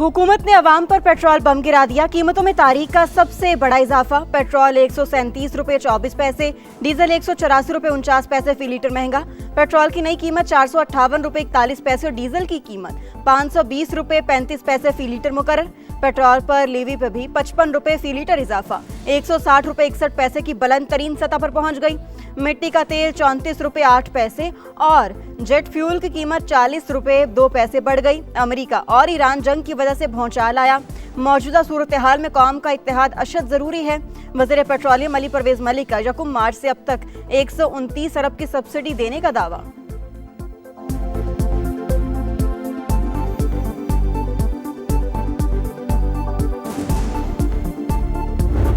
हुकूमत ने अवाम पर पेट्रोल बम गिरा दिया। कीमतों में तारीख का सबसे बड़ा इजाफा। पेट्रोल 137 रुपये 24 पैसे, डीजल 184 रुपये 49 पैसे फी लीटर महंगा। पेट्रोल की नई कीमत 458 रुपये 41 पैसे और डीजल की कीमत 520 रुपये 35 पैसे फी लीटर मुकर्रर। पेट्रोल पर लीवी पे भी 55 रुपये फी लीटर इजाफा, 160 रुपये 61 पैसे की बुलंद तरीन सतह पर पहुंच गई। मिट्टी का तेल 34 रुपये 8 पैसे और जेट फ्यूल की कीमत 40 रुपये 2 पैसे बढ़ गई। अमेरिका और ईरान जंग की वजह से भौचाल आया। मौजूदा सूरत हाल में कौम का इत्तेहाद अशद जरूरी है। वज़ीर पेट्रोलियम अली परवेज मलिक का 1 मार्च से अब तक 129 अरब की सब्सिडी देने का दावा।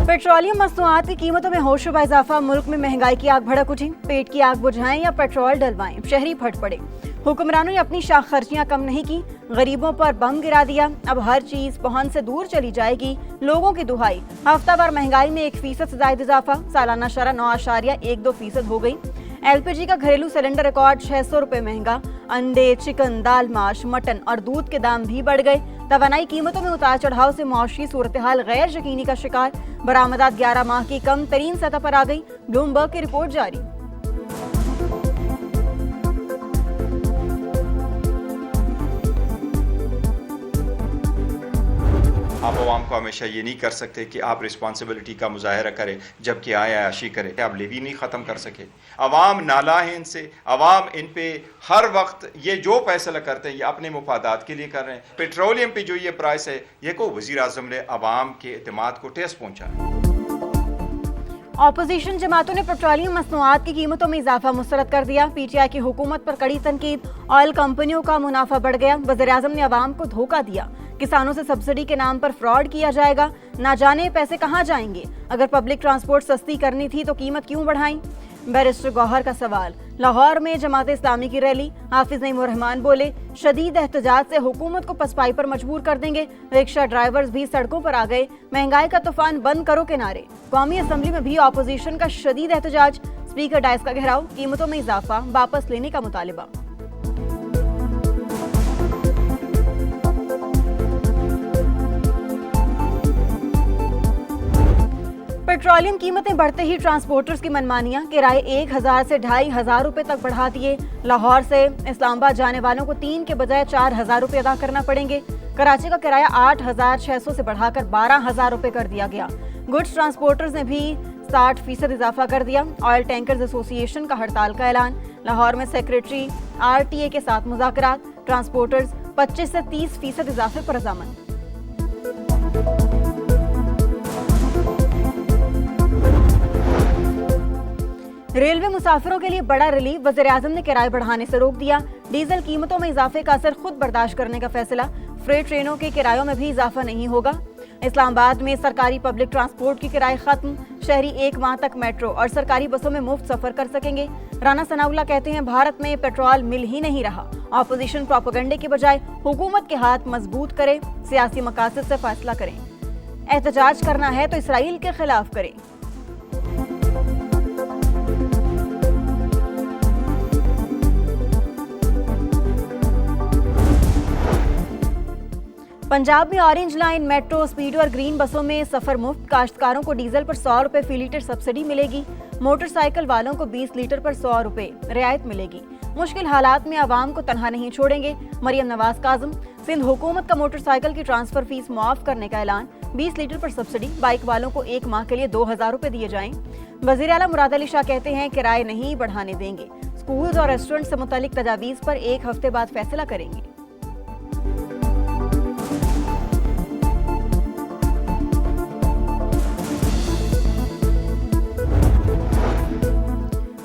पेट्रोलियम मसनूआत की कीमतों में होशरुबा इजाफा। मुल्क में महंगाई की आग भड़क उठी। पेट की आग बुझाएं या पेट्रोल डलवाएं, शहरी फट पड़े। हुक्मरानों ने अपनी शाख खर्चियां कम नहीं की, गरीबों पर बम गिरा दिया। अब हर चीज पहुंच से दूर चली जाएगी, लोगों की दुहाई। हफ्तावार महंगाई में 1% से ज्यादा इजाफा। सालाना शरह 9.12% हो गई। LPG का घरेलू सिलेंडर रिकॉर्ड 600 रुपये महंगा। अंडे, चिकन, दाल, माश, मटन और दूध के दाम भी बढ़ गए। तवानाई कीमतों में उतार चढ़ाव से मुआशी सूरत हाल गैर यकीनी का शिकार। बरामदात 11 माह की कम तरीन सतह पर आ गई। ब्लूमबर्ग की रिपोर्ट जारी। आप आवाम को हमेशा ये नहीं कर सकते कि आप रिस्पॉन्सिबिलिटी का मुजाहरा करें जबकि आयाशी करें। आप लेवी नहीं ख़त्म कर सके। अवाम नाला है इनसे। अवाम इन पे हर वक्त ये जो फैसला करते हैं ये अपने मुफादात के लिए कर रहे हैं। पेट्रोलियम पे जो ये प्राइस है ये को वज़ीर आज़म ने अवाम के एतमाद को ठेस पहुँचा है। ऑपोजिशन जमातों ने पेट्रोलियम मसनूआत की कीमतों में इजाफा मुस्तरद कर दिया। PTI की हुकूमत पर कड़ी तनकीद। ऑयल कंपनियों का मुनाफा बढ़ गया। वज़ीर आज़म ने अवाम को धोखा दिया। किसानों से सब्सिडी के नाम पर फ्रॉड किया जाएगा। ना जाने पैसे कहां जाएंगे। अगर पब्लिक ट्रांसपोर्ट सस्ती करनी थी तो कीमत क्यों बढ़ाई। बैरिस्टर गौहर का सवाल। लाहौर में जमात इस्लामी की रैली। हाफिज नईमुर रहमान बोले, शदीद एहतजाज से हुकूमत को पसपाई पर मजबूर कर देंगे। रिक्शा ड्राइवर्स भी सड़कों पर आ गए। महंगाई का तूफान बंद करो के नारे। कौमी असम्बली में भी ऑपोजिशन का शदीद एहतजाज। स्पीकर डायस का घेराव। कीमतों में इजाफा वापस लेने का मुतालिबा। पेट्रोलियम कीमतें बढ़ते ही ट्रांसपोर्टर्स की मनमानियां। किराए 1000 से 2500 रुपए तक बढ़ा दिए। लाहौर से इस्लामाबाद जाने वालों को 3 के बजाय 4000 रुपए अदा करना पड़ेंगे। कराची का किराया 8600 से बढ़ाकर 12000 रुपए कर दिया गया। गुड्स ट्रांसपोर्टर्स ने भी 60% इजाफा कर दिया। ऑयल टैंकर्स एसोसिएशन का हड़ताल का ऐलान। लाहौर में सेक्रेटरी RTA के साथ मुज़ाकरात। ट्रांसपोर्टर्स 25 से 30% इजाफे पर रजामंद। रेलवे मुसाफिरों के लिए बड़ा रिलीफ। वज़ीर आज़म ने किराए बढ़ाने से रोक दिया। डीजल कीमतों में इजाफे का असर खुद बर्दाश्त करने का फैसला। फ्रेट ट्रेनों के किरायों में भी इजाफा नहीं होगा। इस्लामाबाद में सरकारी पब्लिक ट्रांसपोर्ट की किराए खत्म। शहरी 1 माह तक मेट्रो और सरकारी बसों में मुफ्त सफर कर सकेंगे। राना सनाउल्लाह कहते हैं, भारत में पेट्रोल मिल ही नहीं रहा। ऑपोजिशन प्रोपेगेंडे के बजाय हुकूमत के हाथ मजबूत करे, सियासी मकासद से फैसला करें। एहतजाज करना है तो इसराइल के खिलाफ करें। पंजाब में ऑरेंज लाइन, मेट्रो, स्पीड और ग्रीन बसों में सफर मुफ्त। काश्तकारों को डीजल पर 100 रुपए फी लीटर सब्सिडी मिलेगी। मोटरसाइकिल वालों को 20 लीटर पर 100 रुपए रियायत मिलेगी। मुश्किल हालात में आवाम को तनहा नहीं छोड़ेंगे। मरियम नवाज काज़म। सिंध हुकूमत का मोटरसाइकिल की ट्रांसफर फीस मुआफ करने का ऐलान। 20 लीटर पर सब्सिडी। बाइक वालों को 1 माह के लिए 2000 रुपए दिए जाएं। वज़ीर आला मुराद अली शाह कहते हैं, किराए नहीं बढ़ाने देंगे। स्कूल और रेस्टोरेंट से मुतालिक तजावीज़ पर 1 हफ्ते बाद फैसला करेंगे।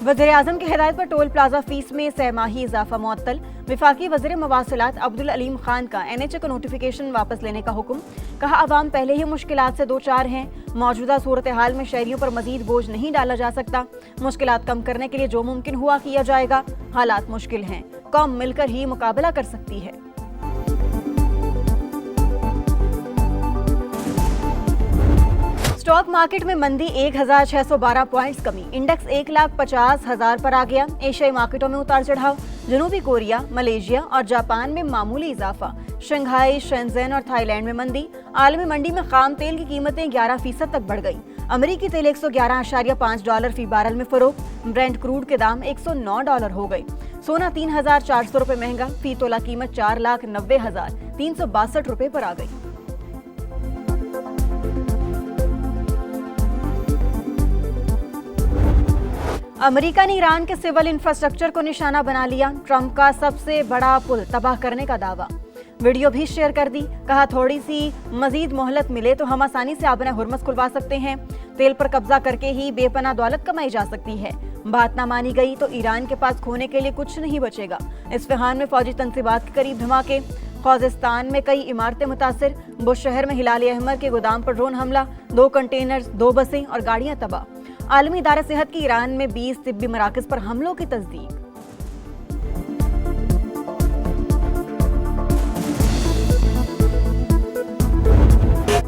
वज़ीर आज़म की हिदायत पर टोल प्लाजा फीस में सहमाही इजाफा मुअत्तल। वफाकी वज़ीर मवासिलात अब्दुल अलीम खान का NHA का नोटिफिकेशन वापस लेने का हुक्म। कहा, अवाम पहले ही मुश्किलात से दो चार हैं। मौजूदा सूरत हाल में शहरियों पर मजीद बोझ नहीं डाला जा सकता। मुश्किलात कम करने के लिए जो मुमकिन हुआ किया जाएगा। हालात मुश्किल हैं, कौम मिलकर ही मुकाबला कर सकती है। स्टॉक मार्केट में मंदी 1612 पॉइंट्स कमी, इंडेक्स 1,50,000 पर आ गया। एशियाई मार्केटों में उतार चढ़ाव, जनूबी कोरिया, मलेशिया और जापान में मामूली इजाफा। शंघाई, शेंजेन और थाईलैंड में मंदी। आलमी मंडी में खाम तेल की कीमतें 11% तक बढ़ गई। अमेरिकी तेल $111.5 फी बैरल में फरोख्त। ब्रेंट क्रूड के दाम $109 हो गए। सोना 3,400 रुपए महंगा, फी तोला कीमत 4,90,362 रुपए पर आ गई। अमेरिका ने ईरान के सिविल इंफ्रास्ट्रक्चर को निशाना बना लिया। ट्रंप का सबसे बड़ा पुल तबाह करने का दावा। वीडियो भी शेयर कर दी। कहा थोड़ी सी मजीद मोहलत मिले तो हम आसानी से आबना हुर्मस खुलवा सकते हैं। तेल पर कब्जा करके ही बेपनाह दौलत कमाई जा सकती है। बात ना मानी गई तो ईरान के पास खोने के लिए कुछ नहीं बचेगा। इस्फहान में फौजी तंसीबात के करीब धमाके। खोजिस्तान में कई इमारतें मुतासिर। बुश शहर में हिलाल अहमर के गोदाम पर ड्रोन हमला। 2 कंटेनर्स, 2 बसें और गाड़ियां तबाह। आलमी इदारा सेहत की ईरान में 20 तिब्बी मराकज पर हमलों की तस्दीक।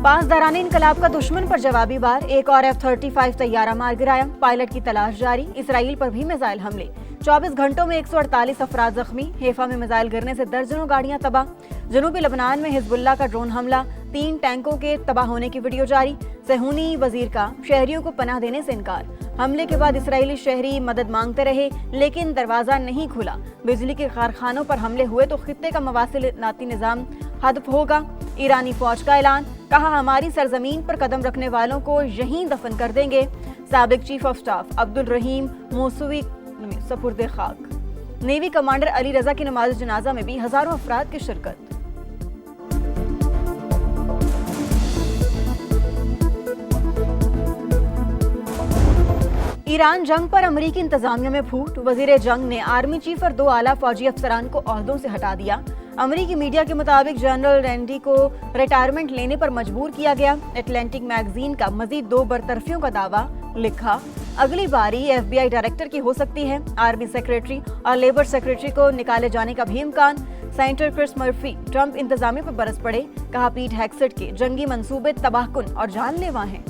पासदारान इनकलाब का दुश्मन पर जवाबी वार। एक और F-35 तैयारा मार गिराया। पायलट की तलाश जारी। इसराइल पर भी मिसाइल हमले। 24 घंटों में 148 अफराद जख्मी। हेफा में मिसाइल गिरने से दर्जनों गाड़ियां तबाह। जनूबी लेबनान में हिजबुल्लाह का ड्रोन हमला। 3 टैंकों के तबाह होने की वीडियो जारी। सेहूनी वजीर का शहरियों को पनाह देने से इनकार। हमले के बाद इसराइली शहरी मदद मांगते रहे लेकिन दरवाजा नहीं खुला। बिजली के कारखानों पर हमले हुए तो खित्ते का मवासिलाती निजाम हदफ होगा। ईरानी फौज का ऐलान। कहा हमारी सरजमीन पर कदम रखने वालों को यहीं दफन कर देंगे। साबिक चीफ ऑफ स्टाफ अब्दुल रहीम मौसूवी सपुर्दे खाक। नेवी कमांडर अली रजा की नमाज जनाजा में भी हजारों अफराद की शिरकत। ईरान जंग पर अमेरिकी इंतजामिया में फूट। वजीर जंग ने आर्मी चीफ और 2 आला फौजी अफसरान को ओहदों से हटा दिया। अमेरिकी मीडिया के मुताबिक जनरल रैंडी को रिटायरमेंट लेने पर मजबूर किया गया। एटलांटिक मैगजीन का मजीद 2 बरतरफियों का दावा। लिखा अगली बारी FBI डायरेक्टर की हो सकती है। आर्मी सेक्रेटरी और लेबर सेक्रेटरी को निकाले जाने का भी इम्कान। सेनेटर क्रिस मर्फी ट्रंप इंतजामिया पर बरस पड़े। कहा पीट हेग्सेट के जंगी मंसूबे तबाहकुन और जानलेवा हैं।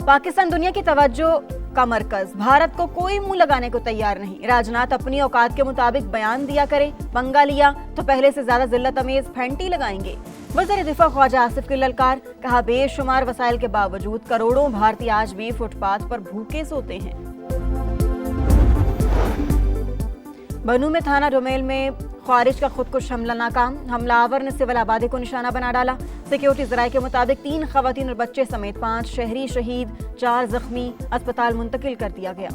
पाकिस्तान दुनिया की तवज्जो का मरकज। भारत को कोई मुंह लगाने को तैयार नहीं। राजनाथ अपनी औकात के मुताबिक बयान दिया करे। पंगा लिया तो पहले से ज्यादा जिल्लत अमेज फैंटी लगाएंगे। वज़ीर दिफा ख्वाजा आसिफ की ललकार। कहा बेशुमार वसाइल के बावजूद करोड़ों भारतीय आज भी फुटपाथ पर भूखे सोते हैं। बनू में थाना डोमेल में ख्वारिज का खुदकुश हमला नाकाम। हमलावर ने सिविल आबादी को निशाना बना डाला। सिक्योरिटी जराये के मुताबिक 3 खवातीन और बच्चे समेत 5 शहरी शहीद, 4 जख्मी। अस्पताल मुंतकिल कर दिया गया।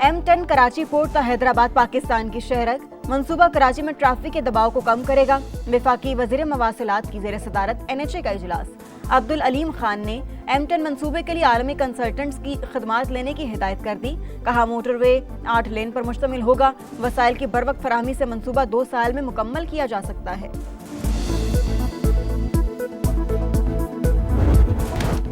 M10 कराची पोर्ट का हैदराबाद पाकिस्तान की शहरक। मंसूबा कराची में ट्रैफिक के दबाव को कम करेगा। वफाकी वजीर मवासिलात की जेर सदारत NHA का इजलास। अब्दुल अलीम खान ने M10 मंसूबे के लिए आलमी कंसल्टेंट्स की खदमात लेने की हिदायत कर दी। कहा मोटरवे 8 लेन पर मुश्तमिल होगा। वसाइल की बरवक्त फराहमी से मंसूबा 2 साल में मुकम्मल किया जा सकता है।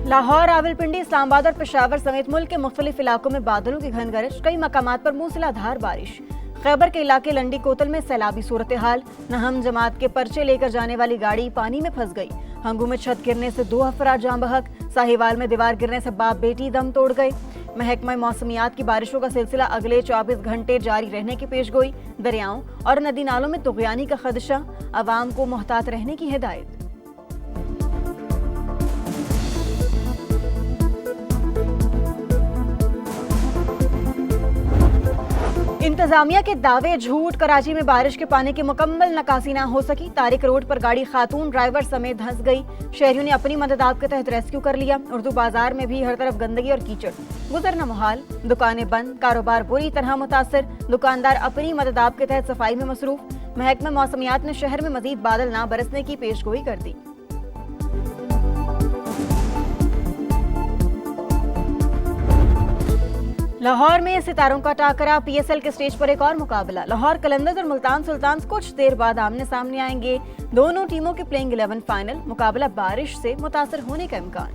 लाहौर, रावलपिंडी, इस्लामाबाद और पेशावर समेत मुल्क के मुख्तलिफ इलाकों में बादलों की घन गरज। कई मकामात पर मूसलाधार बारिश। खैबर के इलाके लंडी कोतल में सैलाबी सूरत हाल। नहम जमात के पर्चे लेकर जाने वाली गाड़ी पानी में फंस गई। हंगू में छत गिरने से 2 अफराद जाँ बहक। साहिवाल में दीवार गिरने से बाप बेटी दम तोड़ गए। महकमा मौसमियात की बारिशों का सिलसिला अगले 24 घंटे जारी रहने की पेशगोई। दरियाओं और नदी नालों में तुग़यानी का खदशा। अवाम को मोहतात रहने की हिदायत। इंतजामिया के दावे झूठ। कराची में बारिश के पानी की मुकम्मल नकासी न हो सकी। तारिक रोड पर गाड़ी खातून ड्राइवर समेत धंस गई। शहरियों ने अपनी मदद आप के तहत रेस्क्यू कर लिया। उर्दू बाजार में भी हर तरफ गंदगी और कीचड़। गुजरना मुहाल। दुकानें बंद, कारोबार बुरी तरह मुतासर। दुकानदार अपनी मदद आप के तहत सफाई में मसरूफ। महकमा मौसमियात ने शहर में मजीद बादल ना बरसने की पेशगोई कर दी। लाहौर में सितारों का टाकरा। PSL के स्टेज पर एक और मुकाबला। लाहौर कलंदर्स और मुल्तान सुल्तान्स कुछ देर बाद आमने सामने आएंगे। दोनों टीमों के प्लेइंग 11 फाइनल। मुकाबला बारिश से मुतासर होने का इम्कान।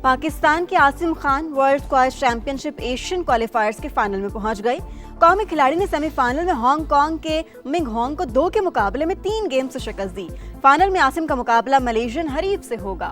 पाकिस्तान के Asim Khan world squash championship Asian क्वालिफायर्स के फाइनल में पहुंच गए। कौमी खिलाड़ी ने सेमीफाइनल में हांगकांग के मिंग होंग को 2 के मुकाबले में 3 गेम से शिकस्त दी। फाइनल में आसिम का मुकाबला मलेशियन हरीफ से होगा।